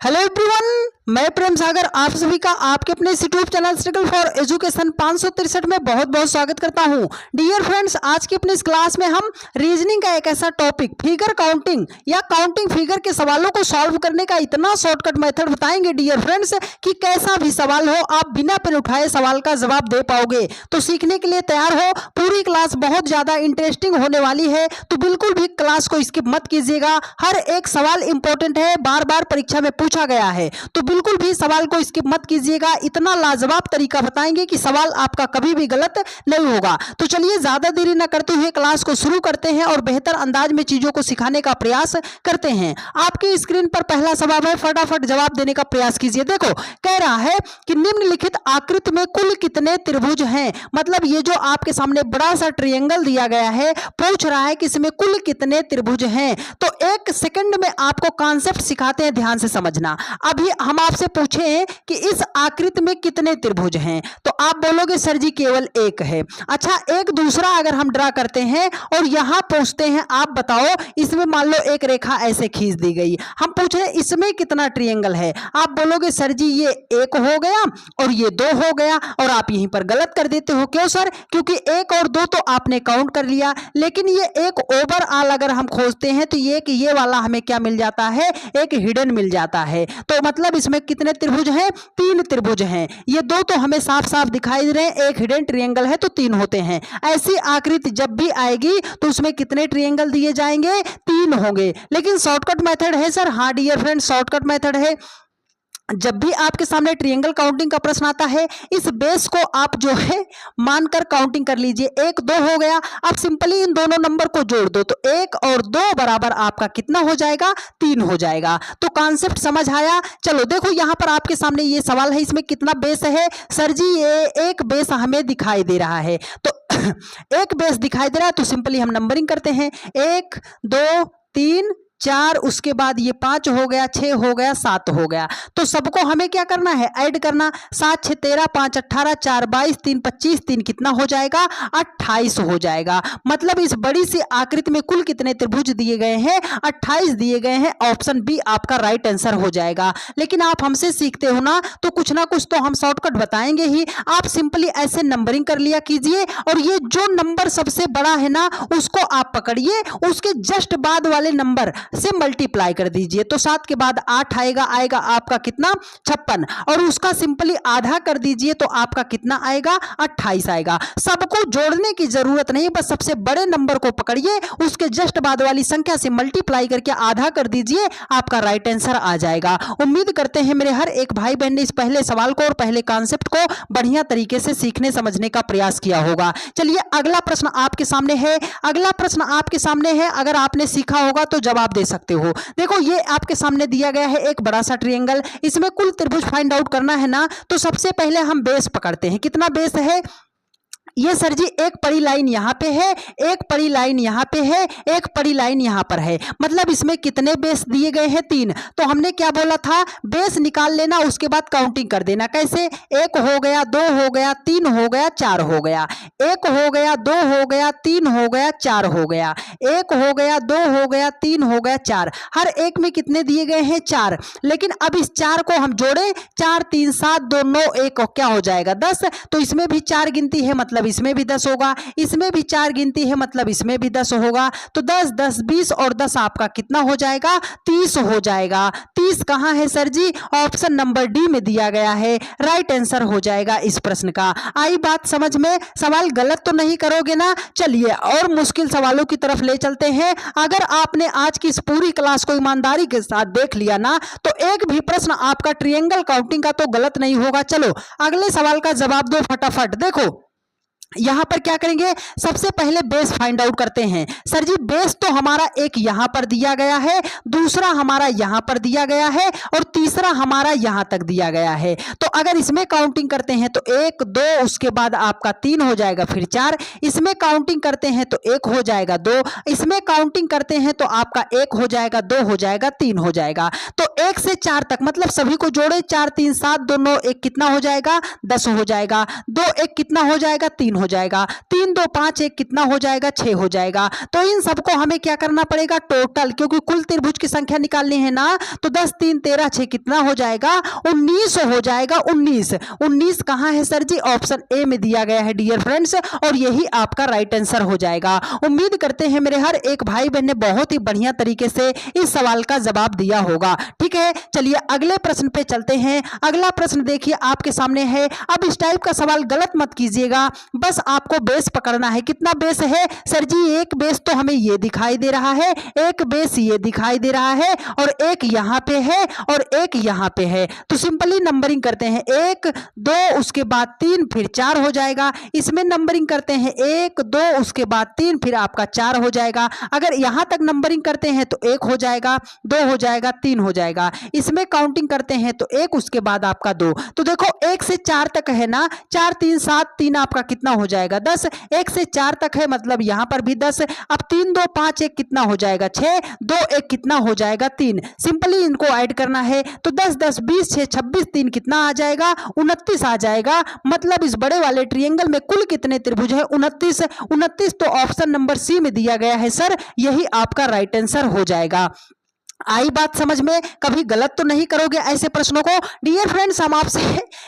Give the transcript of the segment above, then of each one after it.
Hello everyone, मैं प्रेम सागर आप सभी का आपके अपने YouTube channel struggle for education 563 में बहुत बहुत स्वागत करता हूं। डियर फ्रेंड्स, आज की अपनी इस क्लास में हम रीजनिंग का एक ऐसा टॉपिक फिगर काउंटिंग या काउंटिंग फिगर के सवालों को सॉल्व करने का इतना शॉर्टकट मेथड बताएंगे डियर फ्रेंड्स कि कैसा भी सवाल हो आप बिना पेन उठाए सवाल का जवाब दे पाओगे। तो सीखने के लिए तैयार हो। पूरी क्लास बहुत ज्यादा इंटरेस्टिंग होने वाली है, तो बिल्कुल भी क्लास को स्किप मत कीजिएगा। हर एक सवाल इंपॉर्टेंट है, बार बार परीक्षा में पूछा गया है, तो बिल्कुल भी सवाल को स्किप मत कीजिएगा। इतना लाजवाब तरीका बताएंगे कि सवाल आपका कभी भी गलत नहीं होगा। तो चलिए ज्यादा देरी न करते हुए क्लास को शुरू करते हैं और बेहतर अंदाज में चीजों को सिखाने का प्रयास करते हैं। आपकी स्क्रीन पर पहला सवाल है, फटाफट जवाब देने का प्रयास कीजिए। देखो, कह रहा है कि निम्नलिखित आकृति में कुल कितने त्रिभुज हैं। मतलब ये जो आपके सामने बड़ा सा ट्रायंगल दिया गया है, पूछ रहा है कि इसमें कुल कितने त्रिभुज हैं। तो एक सेकंड में आपको कॉन्सेप्ट सिखाते हैं, ध्यान से समझना। अभी हम आपसे पूछें कि इस आकृति में कितने त्रिभुज हैं, तो आप बोलोगे सर जी केवल एक है। अच्छा, एक दूसरा अगर हम ड्रा करते हैं और यहां पूछते हैं आप बताओ, इसमें मान लो एक रेखा ऐसे खींच दी गई, हम पूछ रहे हैं इसमें कितना ट्रायंगल है। आप बोलोगे सर जी ये एक हो गया और ये दो हो गया, और आप यहीं पर गलत कर देते हो। क्यों सर? क्योंकि एक और दो तो आपने काउंट कर लिया, लेकिन ये एक ओवरऑल अगर हम खोजते हैं तो ये वाला हमें क्या मिल जाता है, एक हिडन मिल जाता है। तो मतलब इसमें कितने त्रिभुज हैं? तीन त्रिभुज हैं। ये दो तो हमें साफ साफ दिखाई दे रहे हैं, एक हिडन ट्रायंगल है तो तीन होते हैं। ऐसी आकृति जब भी आएगी तो उसमें कितने ट्रायंगल दिए जाएंगे? तीन होंगे। लेकिन शॉर्टकट मेथड है सर? हाँ डियर फ्रेंड, शॉर्टकट मेथड है। जब भी आपके सामने ट्रायंगल काउंटिंग का प्रश्न आता है, इस बेस को आप जो है मानकर काउंटिंग कर लीजिए। एक दो हो गया, आप सिंपली इन दोनों नंबर को जोड़ दो तो एक और दो बराबर आपका कितना हो जाएगा? तीन हो जाएगा। तो कॉन्सेप्ट समझ आया? चलो देखो, यहां पर आपके सामने ये सवाल है, इसमें कितना बेस है सर जी? ये एक बेस हमें दिखाई दे रहा है। तो एक बेस दिखाई दे रहा है तो सिंपली हम नंबरिंग करते हैं, 1 2 3 4, उसके बाद ये 5 हो गया, 6 हो गया, 7 हो गया। तो सबको हमें क्या करना है? ऐड करना। 7 6 13, 5 18, 4 22, 3 25, 3 कितना हो जाएगा? 28 हो जाएगा। मतलब इस बड़ी सी आकृति में कुल कितने त्रिभुज दिए गए हैं? 28 दिए गए हैं। ऑप्शन बी आपका राइट आंसर हो जाएगा। लेकिन आप हमसे सीखते हो ना, तो कुछ ना कुछ तो हम शॉर्टकट बताएंगे ही। आप सिंपली ऐसे नंबरिंग कर लिया कीजिए, और ये जो नंबर सबसे बड़ा है ना, उसको आप पकड़िए, उसके जस्ट बाद वाले नंबर से मल्टीप्लाई कर दीजिए। तो 7 के बाद 8 आएगा आपका कितना? 56, और उसका सिंपली आधा कर दीजिए तो आपका कितना आएगा? 28 आएगा। सबको जोड़ने की जरूरत नहीं, बस सबसे बड़े नंबर को पकड़िए, उसके जस्ट बाद वाली संख्या से मल्टीप्लाई करके आधा कर दीजिए, आपका राइट आंसर आ जाएगा। उम्मीद करते हैं मेरे हर एक भाई बहन ने इस पहले सवाल को और पहले कॉन्सेप्ट को बढ़िया तरीके से सीखने समझने का प्रयास किया होगा। चलिए अगला प्रश्न आपके सामने है। अगला प्रश्न आपके सामने है, अगर आपने सीखा होगा तो जवाब दे सकते हो। देखो, ये आपके सामने दिया गया है एक बड़ा सा ट्रायंगल, इसमें कुल त्रिभुज फाइंड आउट करना है ना, तो सबसे पहले हम बेस पकड़ते हैं। कितना बेस है? ये सर जी एक पड़ी लाइन यहां पे है, एक पड़ी लाइन यहां पे है, एक पड़ी लाइन यहां पर है। मतलब इसमें कितने बेस दिए गए हैं? 3। तो हमने क्या बोला था? बेस निकाल लेना, उसके बाद काउंटिंग कर देना। कैसे? 1 हो गया, 2 हो गया, 3 हो गया, 4 हो गया। 1 हो गया, 2 हो गया, 3 हो गया, 4 हो गया। 1 हो गया, 2 हो गया, 3 हो गया, 4। हर एक में कितने दिए गए हैं? 4। लेकिन अब इस 4 को हम जोड़े, 4 3 7 2 9 1 क्या हो जाएगा? 10। तो इसमें भी 4 गिनती है, मतलब इसमें भी 10 होगा। इसमें भी 4 गिनती है, मतलब इसमें भी 10 होगा। तो 10 10 20 और 10 आपका कितना हो जाएगा? 30 हो जाएगा। 30 कहां है सर जी? ऑप्शन नंबर डी में दिया गया है। राइट आंसर हो जाएगा इस प्रश्न का। आई बात समझ में? सवाल गलत तो नहीं करोगे ना? चलिए और मुश्किल सवालों की तरफ ले चलते हैं। अगर आपने आज की इस पूरी क्लास को ईमानदारी के साथ देख लिया ना, तो एक भी प्रश्न आपका ट्रायंगल काउंटिंग का तो गलत नहीं होगा। चलो अगले सवाल का जवाब दो फटाफट। देखो यहां पर क्या करेंगे? सबसे पहले बेस फाइंड आउट करते हैं। सर जी बेस तो हमारा एक यहां पर दिया गया है, दूसरा हमारा यहां पर दिया गया है, और तीसरा हमारा यहां तक दिया गया है। तो अगर इसमें काउंटिंग करते हैं तो 1 2, उसके बाद आपका 3 हो जाएगा, फिर 4। इसमें काउंटिंग करते हैं तो 1 हो जाएगा, 2। इसमें काउंटिंग करते हैं तो आपका 1 हो जाएगा, 2 हो जाएगा, 3 हो जाएगा। तो 1 से 4 तक मतलब सभी को जोड़े, 4 3 7 2 9 1 कितना हो जाएगा? 10 हो जाएगा। 2 1 कितना हो जाएगा? 3 हो हो जाएगा, 3 2 5 1 कितना हो जाएगा, 6 हो जाएगा। तो इन सबको हमें क्या करना पड़ेगा, टोटल, क्योंकि कुल त्रिभुज की संख्या निकालनी है ना। तो 10 3 13 6 कितना हो जाएगा, 19 हो जाएगा। 19 कहाँ है सर जी, ऑप्शन ए में दिया गया है डियर फ्रेंड्स, और यही आपका राइट आंसर हो जाएगा। उम्मीद करते हैं मेरे हर एक भाई बहन ने बहुत ही बढ़िया तरीके से इस सवाल का जवाब दिया होगा। ठीक है, चलिए अगले प्रश्न पे चलते हैं। अगला प्रश्न देखिए आपके सामने है। अब इस टाइप का सवाल गलत मत कीजिएगा, बस आपको बेस पकड़ना है। कितना बेस है सर जी, एक बेस तो हमें ये दिखाई दे रहा है, एक बेस ये दिखाई दे रहा है, और एक यहां पे है और एक यहां पे है। तो सिंपली नंबरिंग करते हैं, 1 2 उसके बाद 3 फिर 4 हो जाएगा। इसमें नंबरिंग करते हैं 1 2 उसके बाद 3 फिर आपका 4 हो जाएगा। अगर यहां तक नंबरिंग करते हैं तो 1 हो जाएगा, 2 हो जाएगा, 3 हो जाएगा। इसमें काउंटिंग करते हैं तो 1 उसके बाद आपका 2। तो देखो 1 से 4 तक है ना, 4 3 7, 3 आपका कितना हो जाएगा, 10। 1 से 4 तक है मतलब यहां पर भी 10। अब 3 2 5 1 कितना हो जाएगा, 6। 2 1 कितना हो जाएगा, 3। सिंपली इनको ऐड करना है तो 10 10 20 6 26, 3 कितना आ जाएगा, 29 आ जाएगा। मतलब इस बड़े वाले ट्रायंगल में कुल कितने त्रिभुज है, 29। 29 तो ऑप्शन नंबर सी में दिया गया है सर, यही आपका राइट आंसर हो जाएगा। आई बात समझ में, कभी गलत तो नहीं करोगे ऐसे प्रश्नों को। डियर फ्रेंड्स, हम आपसे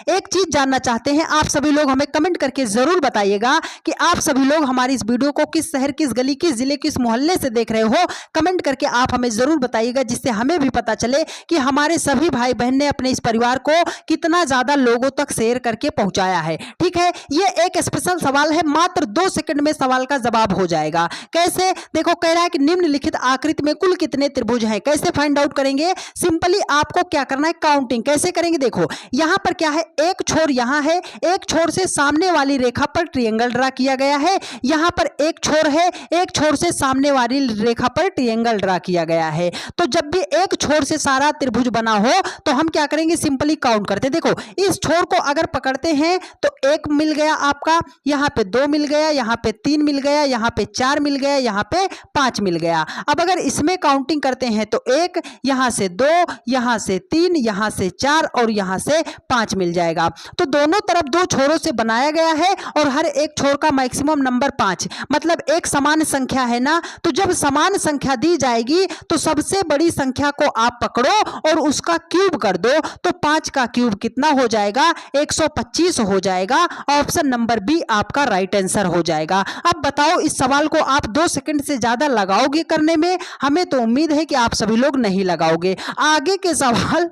एक चीज जानना चाहते हैं, आप सभी लोग हमें कमेंट करके जरूर बताइएगा कि आप सभी लोग हमारी इस वीडियो को किस शहर, किस गली, किस जिले, किस मोहल्ले से देख रहे हो। कमेंट करके आप हमें जरूर बताइएगा, जिससे हमें भी पता चले कि हमारे सभी भाई बहन ने अपने इस परिवार को कितना ज्यादा लोगों तक शेयर करके पहुंचाया है। ठीक है, ये एक स्पेशल सवाल है, मात्र 2 सेकंड में सवाल का जवाब हो जाएगा। कैसे, देखो कह रहा है कि निम्नलिखित आकृति में कुल कितने त्रिभुज हैं। कैसे फाइंड आउट करेंगे, सिंपली आपको क्या करना है, काउंटिंग कैसे करेंगे। देखो यहां पर क्या है, एक छोर यहां है, एक छोर से सामने वाली रेखा पर ट्रायंगल ड्रा किया गया है। यहां पर एक छोर है, एक छोर से सामने वाली रेखा पर ट्रायंगल ड्रा किया गया है। तो जब भी एक छोर से सारा त्रिभुज बना हो तो हम क्या करेंगे, सिंपली काउंट करते हैं। देखो इस छोर को अगर पकड़ते हैं तो 1 मिल गया आपका, यहां पे 2 मिल गया, यहां पे 3 मिल गया, यहां पे 4 मिल गया, यहां पे 5 मिल गया। अब अगर इसमें काउंटिंग करते हैं तो 1, यहां से 2, यहां से 3, यहां से 4 और यहां से 5 मिल जाएगा। तो दोनों तरफ 2 छोरों से बनाया गया है और हर एक छोर का मैक्सिमम नंबर 5, मतलब एक समान संख्या है ना। तो जब समान संख्या दी जाएगी तो सबसे बड़ी संख्या को आप पकड़ो और उसका क्यूब कर दो, तो 5 का क्यूब कितना हो जाएगा, 125 हो जाएगा। ऑप्शन नंबर बी आपका राइट आंसर हो जाएगा। अब बताओ इस सवाल को आप 2 सेकंड से ज्यादा लगाओगे करने में, हमें तो उम्मीद है कि आप सभी लोग नहीं लगाओगे। आगे के सवाल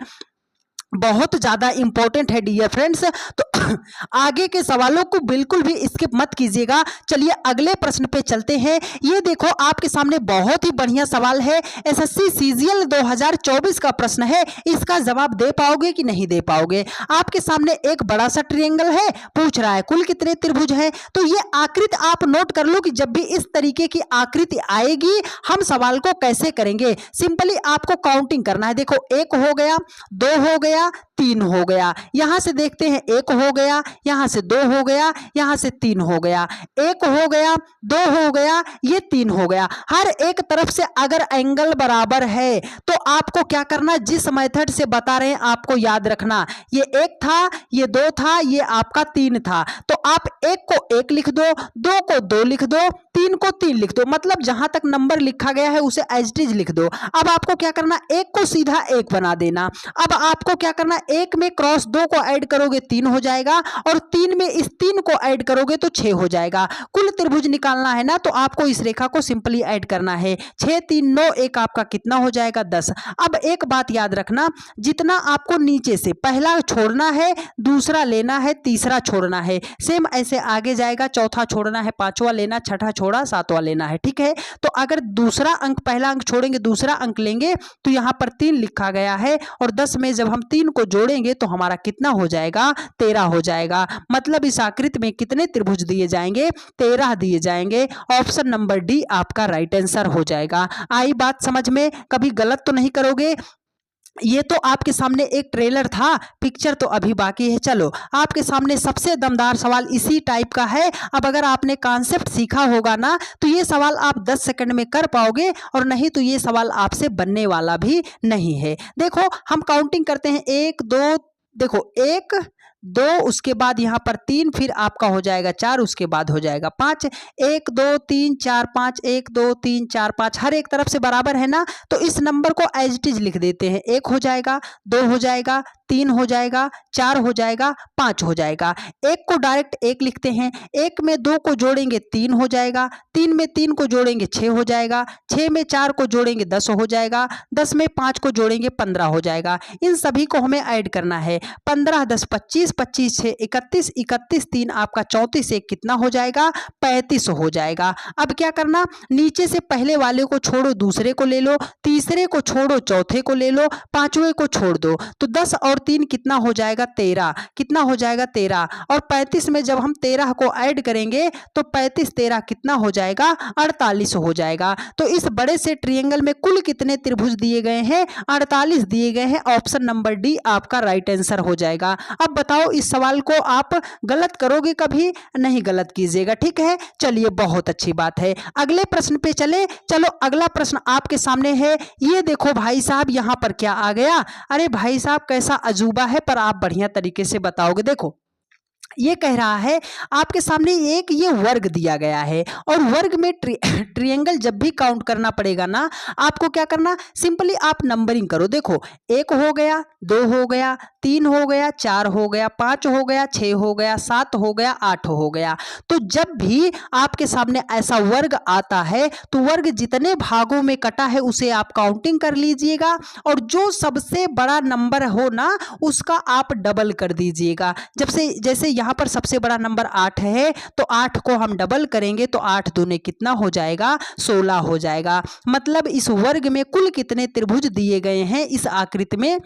बहुत ज्यादा इंपॉर्टेंट है डियर फ्रेंड्स, तो आगे के सवालों को बिल्कुल भी स्किप मत कीजिएगा। चलिए अगले प्रश्न पे चलते हैं। ये देखो आपके सामने बहुत ही बढ़िया सवाल है, एसएससी सीजीएल 2024 का प्रश्न है। इसका जवाब दे पाओगे कि नहीं दे पाओगे। आपके सामने एक बड़ा सा ट्रायंगल है, पूछ रहा है कुल कितने त्रिभुज हैं। तो ये आकृति आप नोट कर लो कि जब भी इस तरीके की आकृति आएगी हम सवाल को कैसे करेंगे। सिंपली आपको काउंटिंग करना है। देखो 1 हो गया, 2 हो गया, 3 हो गया, यहां से देखते हैं 1 हो गया, यहां से 2 हो गया, यहां से 3 हो गया, 1 हो गया, 2 हो गया, ये 3 हो गया। हर एक तरफ से अगर एंगल बराबर है तो आपको क्या करना, जिस मेथड से बता रहे हैं आपको याद रखना। ये 1 था, ये 2 था, ये आपका 3 था। तो आप 1 को 1 लिख दो, 2 को 2 लिख दो, 3 को 3 लिख दो, मतलब जहां तक नंबर लिखा गया है उसे एज इट इज लिख दो। अब आपको क्या करना, 1 को सीधा 1 बना देना। अब आपको क्या करना, 1 में क्रॉस 2 को ऐड करोगे 3 हो जाएगा, और 3 में इस 3 को ऐड करोगे तो 6 हो जाएगा। कुल त्रिभुज निकालना है ना, तो आपको इस रेखा को सिंपली ऐड करना है। 6 3 9 1 आपका कितना हो जाएगा, 10। अब एक बात याद रखना, जितना आपको नीचे से पहला छोड़ना है, दूसरा लेना है, तीसरा छोड़ना है, सेम ऐसे आगे जाएगा। चौथा छोड़ना है, पांचवा लेना, छठा छोड़ा, सातवां लेना है। ठीक है, तो अगर दूसरा अंक पहला अंक छोड़ेंगे, दूसरा अंक लेंगे, तो यहां पर 3 लिखा गया है, और 10 में जब हम 3 को जोड़ेंगे तो हमारा कितना हो जाएगा, 13 हो जाएगा। मतलब इस आकृति में कितने त्रिभुज दिए जाएंगे, 13 दिए जाएंगे। ऑप्शन नंबर डी आपका राइट आंसर हो जाएगा। आई बात समझ में, कभी गलत तो नहीं करोगे। ये तो आपके सामने एक ट्रेलर था, पिक्चर तो अभी बाकी है। चलो आपके सामने सबसे दमदार सवाल इसी टाइप का है। अब अगर आपने कॉन्सेप्ट सीखा होगा ना तो ये सवाल आप 10 सेकंड में कर पाओगे, और नहीं तो ये सवाल आपसे बनने वाला भी नहीं है। देखो हम काउंटिंग करते हैं, 1 2, देखो 1 2, उसके बाद यहाँ पर 3, फिर आपका हो जाएगा 4, उसके बाद हो जाएगा 5। 1 2 3 4 5, 1 2 3 4 5, हर एक तरफ से बराबर है ना, तो इस नंबर को एज इट इज लिख देते हैं। 1 हो जाएगा, 2 हो जाएगा, 3 हो जाएगा, 4 हो जाएगा, 5 हो जाएगा। 1 को डायरेक्ट 1 लिखते हैं, 1 में 2 को जोड़ेंगे 3 हो जाएगा, 3 में 3 को जोड़ेंगे 6 हो जाएगा, 6 में 4 को जोड़ेंगे 10 हो जाएगा, 10 में 5 को जोड़ेंगे 15 हो जाएगा। इन सभी को हमें ऐड करना है। 15 10 25, 25 6 31, 31 3 आपका 34, 1 कितना हो जाएगा, 35 हो जाएगा। अब क्या करना, नीचे से पहले वाले को छोड़ो, दूसरे को ले लो, तीसरे को छोड़ो, चौथे को ले लो, पांचवें को छोड़ दो, तो 10 और 3 कितना हो जाएगा, 13। कितना हो जाएगा, 13। और 35 में जब हम 13 को ऐड करेंगे तो 35 13 कितना हो जाएगा, 48 हो जाएगा। तो इस बड़े से ट्रायंगल में कुल कितने त्रिभुज दिए गए हैं, 48 दिए गए हैं। ऑप्शन नंबर डी आपका राइट आंसर हो जाएगा। अब बताओ, इस सवाल को आप गलत करोगे कभी नहीं, गलत कीजिएगा, ठीक है। चलिए, बहुत अच्छी बात है। अगले प्रश्न पे चले। चलो, अगला प्रश्न आपके सामने है। ये देखो भाई साहब, यहां पर क्या आ गया। अरे भाई साहब, कैसा अजूबा है, पर आप बढ़िया तरीके से बताओगे। देखो, ये कह रहा है आपके सामने एक ये वर्ग दिया गया है, और वर्ग में ट्रायंगल जब भी काउंट करना पड़ेगा ना, आपको क्या करना, सिंपली आप नंबरिंग करो। देखो, 1 हो गया, 2 हो गया, 3 हो गया, 4 हो गया, 5 हो गया, 6 हो गया, 7 हो गया, 8 हो गया। तो जब भी आपके सामने ऐसा वर्ग आता है तो वर्ग जितने भागों में कटा है उसे आप काउंटिंग कर लीजिएगा, और जो सबसे बड़ा नंबर हो ना उसका आप डबल कर दीजिएगा। जब से जैसे यहाँ पर सबसे बड़ा नंबर 8 है, तो 8 को हम डबल करेंगे तो 8 दूने कितना हो जाएगा, 16 हो जाएगा। मतलब इस वर्ग में कुल कितने त्रिभुज दिए गए हैं इस आकृति में,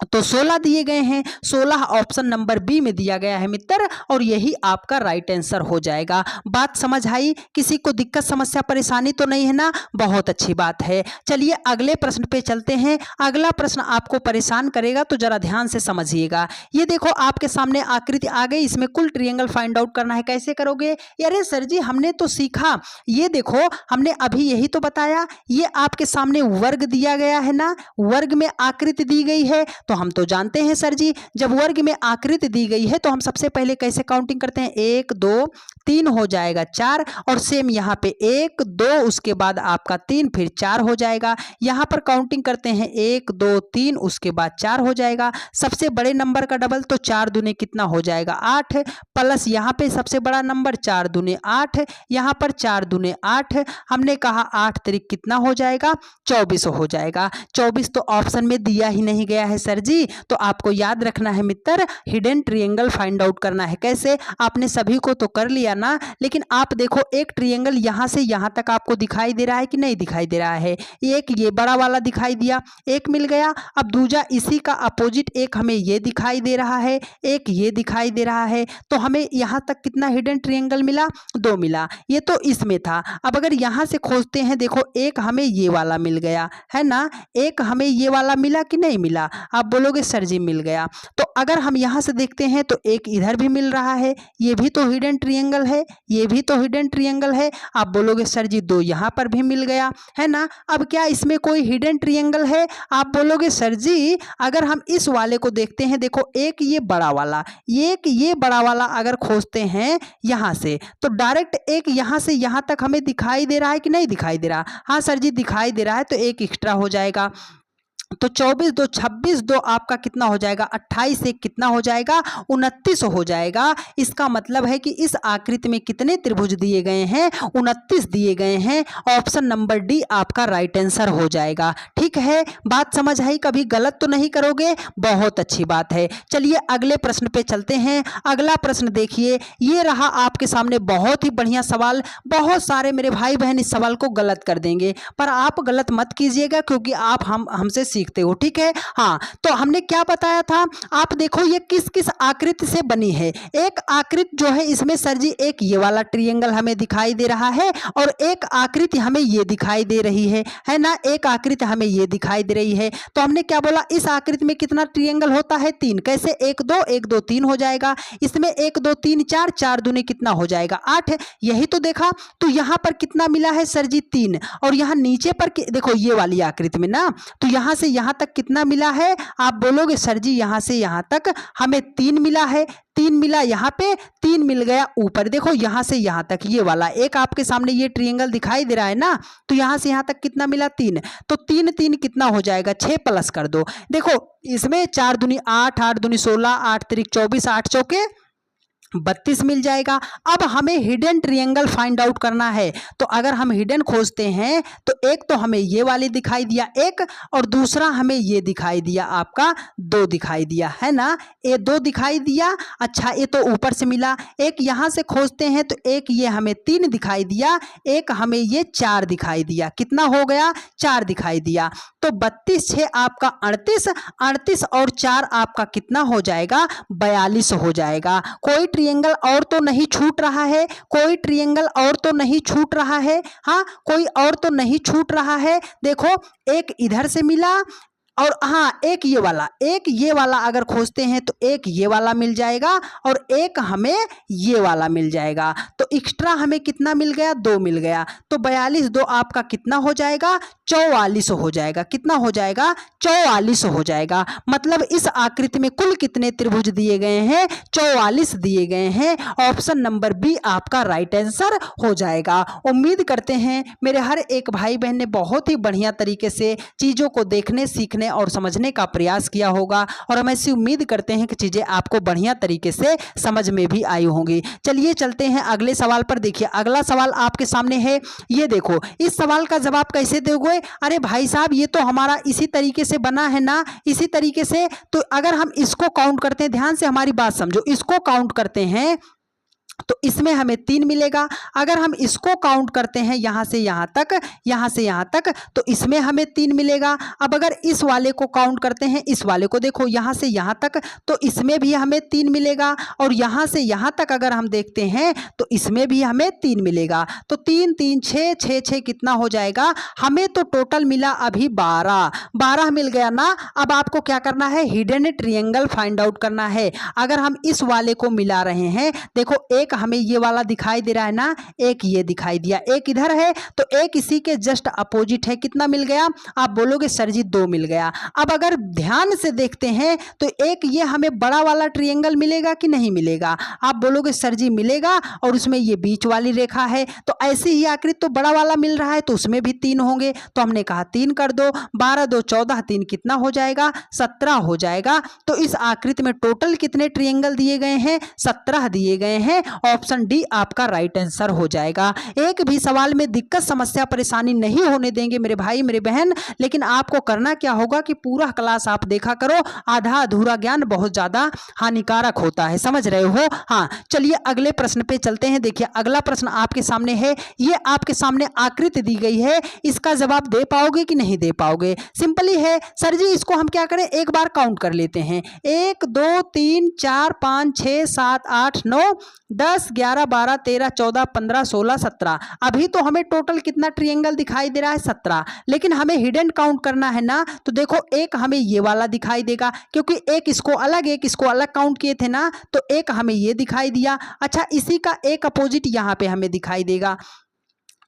तो 16 दिए गए हैं। 16 ऑप्शन नंबर बी में दिया गया है मित्र, और यही आपका राइट आंसर हो जाएगा। बात समझ आई? किसी को दिक्कत समस्या परेशानी तो नहीं है ना? बहुत अच्छी बात है। चलिए, अगले प्रश्न पे चलते हैं। अगला प्रश्न आपको परेशान करेगा, तो जरा ध्यान से समझिएगा। ये देखो, आपके सामने आकृति आ गई, इसमें कुल ट्रायंगल फाइंड आउट करना है। कैसे करोगे? अरे सर जी, हमने तो सीखा, ये देखो हमने अभी यही तो बताया। ये आपके सामने वर्ग दिया गया है ना, वर्ग में आकृति दी गई है, तो हम तो जानते हैं सर जी, जब वर्ग में आकृति दी गई है तो हम सबसे पहले कैसे काउंटिंग करते हैं, 1 2 3 हो जाएगा 4, और सेम यहाँ पे 1 2 उसके बाद आपका 3 फिर 4 हो जाएगा। यहाँ पर काउंटिंग करते हैं 1 2 3 उसके बाद 4 हो जाएगा। सबसे बड़े नंबर का डबल, तो 4 दूने कितना हो जाएगा, 8, प्लस यहाँ पे सबसे बड़ा नंबर 4 दूने 8, यहाँ पर 4 दूने 8, हमने कहा 8 तरीक कितना हो जाएगा, 24 हो जाएगा। 24 तो ऑप्शन में दिया ही नहीं गया है सर जी, तो आपको याद रखना है मित्र, हिडन ट्रायंगल फाइंड आउट करना है। कैसे? आपने सभी को तो कर लिया ना, लेकिन आप देखो, एक ट्रायंगल यहां से यहां तक आपको दिखाई दे रहा है कि नहीं दिखाई दे रहा है? एक ये बड़ा वाला दिखाई दिया, एक मिल गया। अब दूजा इसी का अपोजिट एक हमें ये दिखाई दे रहा है, एक ये दिखाई दे रहा है, तो हमें यहां तक कितना हिडन ट्रायंगल मिला, 2 मिला। ये तो इसमें था। अब अगर यहां से खोजते हैं, देखो एक हमें ये वाला मिल गया है ना, एक हमें ये वाला मिला कि नहीं मिला? आप बोलोगे सर जी मिल गया। तो अगर हम यहां से देखते हैं तो एक इधर भी मिल रहा है, ये भी तो हिडन ट्रायंगल है, ये भी तो हिडन ट्रायंगल है। आप बोलोगे सर जी 2 यहां पर भी मिल गया है ना। अब क्या इसमें कोई हिडन ट्रायंगल है? आप बोलोगे सर जी, अगर हम इस वाले को देखते हैं, देखो एक ये बड़ा वाला, एक ये बड़ा वाला अगर खोजते हैं यहां से, तो डायरेक्ट एक यहां से यहां तक हमें दिखाई दे रहा है कि नहीं दिखाई दे रहा? हाँ सर जी दिखाई दे रहा है, तो एक एक्स्ट्रा हो जाएगा। तो 24 2 26 2 आपका कितना हो जाएगा, 28 से कितना हो जाएगा, 29 हो जाएगा। इसका मतलब है कि इस आकृति में कितने त्रिभुज दिए गए हैं, 29 दिए गए हैं। ऑप्शन नंबर डी आपका राइट आंसर हो जाएगा। ठीक है, बात समझ आई? कभी गलत तो नहीं करोगे? बहुत अच्छी बात है। चलिए अगले प्रश्न पे चलते हैं। अगला प्रश्न देखिए, ये रहा आपके सामने, बहुत ही बढ़िया सवाल। बहुत सारे मेरे भाई बहन इस सवाल को गलत कर देंगे, पर आप गलत मत कीजिएगा, क्योंकि आप हमसे सीखते हो। ठीक है, हाँ, तो हमने क्या बताया था, आप देखो ये किस किस आकृति से बनी है। एक आकृति जो है इसमें सर जी एक ये वाला ट्रायंगल हमें दिखाई दे रहा है, और एक आकृति हमें ये दिखाई दे रही है ना, एक आकृति हमें ये दिखाई दे रही है। तो हमने क्या बोला, इस आकृति में कितना ट्रायंगल होता है, 3। कैसे? 1 2 1 2 3 हो जाएगा। इसमें 1 2 3 4, 4 दूने कितना हो जाएगा, 8। यही तो देखा। तो यहां पर कितना मिला है सर जी, 3। और यहां नीचे पर देखो ये वाली आकृति में ना, तो यहां से यहाँ तक कितना मिला है? आप बोलोगे सर जी यहाँ से यहाँ तक हमें 3 मिला है। 3 मिला यहाँ पे, 3 मिल गया ऊपर। देखो यहाँ से यहाँ तक ये वाला एक आपके सामने ये ट्रायंगल दिखाई दे रहा है ना, तो यहाँ से यहाँ तक कितना मिला? 3। तो 3 3 कितना हो जाएगा? 6 प्लस कर दो। देखो इसमें 4 दूनी 8, 8 दूनी 16, 8 तिरिक 24, 8 चौके 32 मिल जाएगा। अब हमें हिडन ट्रायंगल फाइंड आउट करना है। तो अगर हम हिडन खोजते हैं तो एक तो हमें ये वाली दिखाई दिया एक, और दूसरा हमें ये दिखाई दिया आपका 2 दिखाई दिया है ना, ये 2 दिखाई दिया। अच्छा ये तो ऊपर से मिला। एक यहाँ से खोजते हैं तो एक ये हमें 3 दिखाई दिया, एक हमें ये 4 दिखाई दिया। कितना हो गया? 4 दिखाई दिया। तो 32 6 आपका 38, 38 और 4 आपका कितना हो जाएगा? 42 हो जाएगा। कोई ट्रायंगल और तो नहीं छूट रहा है, कोई ट्रायंगल और तो नहीं छूट रहा है। हाँ कोई और तो नहीं छूट रहा है। देखो एक इधर से मिला, और हाँ एक ये वाला अगर खोजते हैं तो एक ये वाला मिल जाएगा और एक हमें ये वाला मिल जाएगा। तो एक्स्ट्रा हमें कितना मिल गया? 2 मिल गया। तो 42 2 आपका कितना हो जाएगा? 44 हो जाएगा। कितना हो जाएगा? 44 हो जाएगा। मतलब इस आकृति में कुल कितने त्रिभुज दिए गए हैं? 44 दिए गए हैं। ऑप्शन नंबर बी आपका राइट आंसर हो जाएगा। उम्मीद करते हैं मेरे हर एक भाई बहन ने बहुत ही बढ़िया तरीके से चीज़ों को देखने, सीखने और समझने का प्रयास किया होगा, और हम ऐसी उम्मीद करते हैं कि चीज़ें आपको बढ़िया तरीके से समझ में भी आई होंगी। चलिए चलते हैं अगले सवाल पर। देखिए अगला सवाल आपके सामने है, ये देखो। इस सवाल का जवाब कैसे दोगे? अरे भाई साहब ये तो हमारा इसी तरीके से बना है ना, इसी तरीके से। तो अगर हम इसको काउंट करते हैं, ध्यान से हमारी बात समझो, इसको काउंट करते हैं तो इसमें हमें 3 मिलेगा। अगर हम इसको काउंट करते हैं यहाँ से यहाँ तक, यहाँ से यहाँ तक, तो इसमें हमें 3 मिलेगा। अब अगर इस वाले को काउंट करते हैं, इस वाले को देखो यहाँ से यहाँ तक, तो इसमें भी हमें 3 मिलेगा। और यहाँ से यहाँ तक अगर हम देखते हैं तो इसमें भी हमें 3 मिलेगा। तो 3 3 6 6 6 कितना हो जाएगा? हमें तो टोटल मिला अभी 12 मिल गया ना। अब आपको क्या करना है? हिडन ट्रायंगल फाइंड आउट करना है। अगर हम इस वाले को मिला रहे हैं, देखो एक हमें ये वाला दिखाई दे रहा है ना, एक ये दिखाई दिया, एक इधर है, तो एक इसी के जस्ट अपोजिट है। कितना मिल गया? आप बोलोगे सर जी 2 मिल गया। अब अगर ध्यान से देखते हैं तो एक ये हमें बड़ा वाला ट्रायंगल मिलेगा कि नहीं मिलेगा? आप बोलोगे सर जी मिलेगा, और उसमें ये बीच वाली रेखा है, तो ऐसी ही आकृति तो बड़ा वाला मिल रहा है, तो उसमें भी 3 होंगे। तो हमने कहा 3 कर दो, 12 2 14, 3 कितना हो जाएगा? 17 हो जाएगा। तो इस आकृति में टोटल कितने ट्रायंगल दिए गए हैं? 17 दिए गए हैं। ऑप्शन डी आपका राइट आंसर हो जाएगा। एक भी सवाल में दिक्कत, समस्या, परेशानी नहीं होने देंगे मेरे भाई मेरे बहन। लेकिन आपको करना क्या होगा कि पूरा क्लास आप देखा करो। आधा अधूरा ज्ञान बहुत ज्यादा हानिकारक होता है, समझ रहे हो? हाँ चलिए अगले प्रश्न पे चलते हैं। देखिए अगला प्रश्न आपके सामने है, ये आपके सामने आकृति दी गई है, इसका जवाब दे पाओगे कि नहीं दे पाओगे? सिंपली है सर जी, इसको हम क्या करें, एक बार काउंट कर लेते हैं। 1 2 3 4 5 6 7 8 9 10 11 12 13 14 15 16 17। अभी तो हमें टोटल कितना ट्रायंगल दिखाई दे रहा है? 17। लेकिन हमें हिडन काउंट करना है ना, तो देखो एक हमें ये वाला दिखाई देगा, क्योंकि एक इसको अलग काउंट किए थे ना, तो एक हमें ये दिखाई दिया। अच्छा इसी का एक अपोजिट यहाँ पे हमें दिखाई देगा,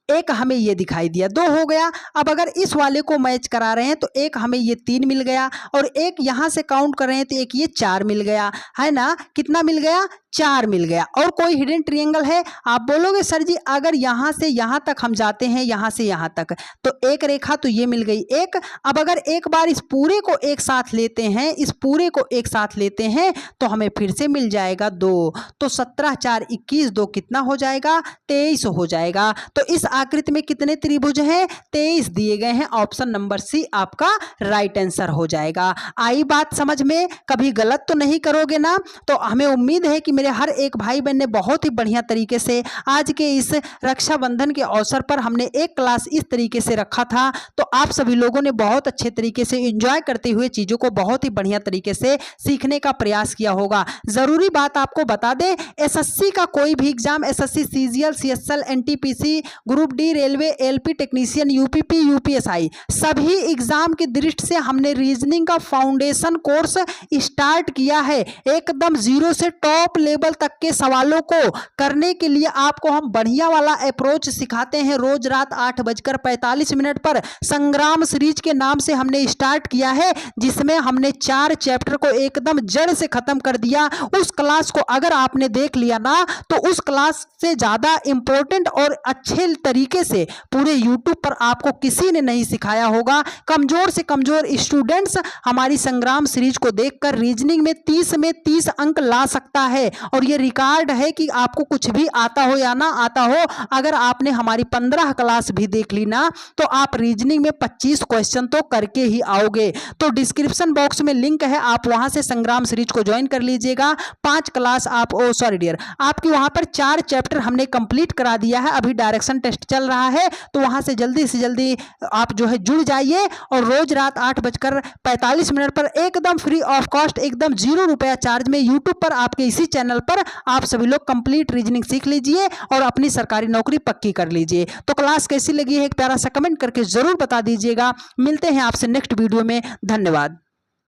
एक हमें ये दिखाई दिया, 2 हो गया। अब अगर इस वाले को मैच करा रहे हैं तो एक हमें ये 3 मिल गया, और एक यहाँ से काउंट कर रहे हैं तो एक ये 4 मिल गया, है ना? कितना मिल गया? 4 मिल गया। और कोई हिडन ट्रायंगल है? आप बोलोगे सर जी अगर यहाँ से यहाँ तक हम जाते हैं, यहाँ से यहाँ तक, तो एक रेखा तो ये मिल गई एक। अब अगर एक बार इस पूरे को एक साथ लेते हैं, इस पूरे को एक साथ लेते हैं, तो हमें फिर से मिल जाएगा 2। तो 17 4 21, 2 कितना हो जाएगा? 23 हो जाएगा। तो इस आकृति में कितने त्रिभुज हैं? 23 दिए गए हैं। ऑप्शन नंबर सी आपका राइट आंसर हो जाएगा। आई बात समझ में? कभी गलत तो नहीं करोगे ना? तो हमें उम्मीद है कि मेरे हर एक भाई बहन ने बहुत ही बढ़िया तरीके से आज के इस रक्षाबंधन के अवसर पर हमने एक क्लास इस तरीके से रखा था, तो आप सभी लोगों ने बहुत अच्छे तरीके से एंजॉय करते हुए चीज़ों को बहुत ही बढ़िया तरीके से सीखने का प्रयास किया होगा। ज़रूरी बात आपको बता दें, एसएससी का कोई भी exam, SSC CGL, CSL, NTPC, group group D, railway, LP technician, UPP, UPSI, सभी एग्जाम की दृष्टि से हमने रीजनिंग का फाउंडेशन कोर्स स्टार्ट किया है। एकदम जीरो से टॉप लेवल तक के सवालों को करने के लिए आपको हम बढ़िया वाला अप्रोच सिखाते हैं। रोज रात 8:45 पर संग्राम सीरीज के नाम से हमने स्टार्ट किया है, जिसमें हमने 4 चैप्टर को एकदम जड़ से खत्म कर दिया। उस क्लास को अगर आपने देख लिया ना, तो उस क्लास से ज्यादा इंपॉर्टेंट और अच्छे तरीके से पूरे यूट्यूब पर आपको किसी ने नहीं सिखाया होगा। कमजोर से कमजोर स्टूडेंट्स हमारी संग्राम सीरीज को देखकर रीजनिंग में 30 में 30 अंक ला सकता है। और ये रिकॉर्ड है कि आपको कुछ भी आता हो या ना आता हो, अगर आपने हमारी 15 क्लास भी देख ली ना, तो आप रीजनिंग में 25 क्वेश्चन तो करके ही आओगे। तो डिस्क्रिप्शन बॉक्स में लिंक है, आप वहां से संग्राम सीरीज को ज्वाइन कर लीजिएगा। 5 क्लास आप आपकी वहां पर 4 चैप्टर हमने कंप्लीट करा दिया है। अभी डायरेक्शन टेस्ट चल रहा है, तो वहां से जल्दी आप जो है जुड़ जाइए। और रोज रात 8:45 पर एकदम फ्री ऑफ कॉस्ट, एकदम 0 रुपया चार्ज में यूट्यूब पर आपके इसी चैनल पर आप सभी लोग कंप्लीट रीजनिंग सीख लीजिए और अपनी सरकारी नौकरी पक्की कर लीजिए। तो क्लास कैसी लगी है एक प्यारा सा कमेंट करके जरूर बता दीजिएगा। मिलते हैं आपसे नेक्स्ट वीडियो में। धन्यवाद।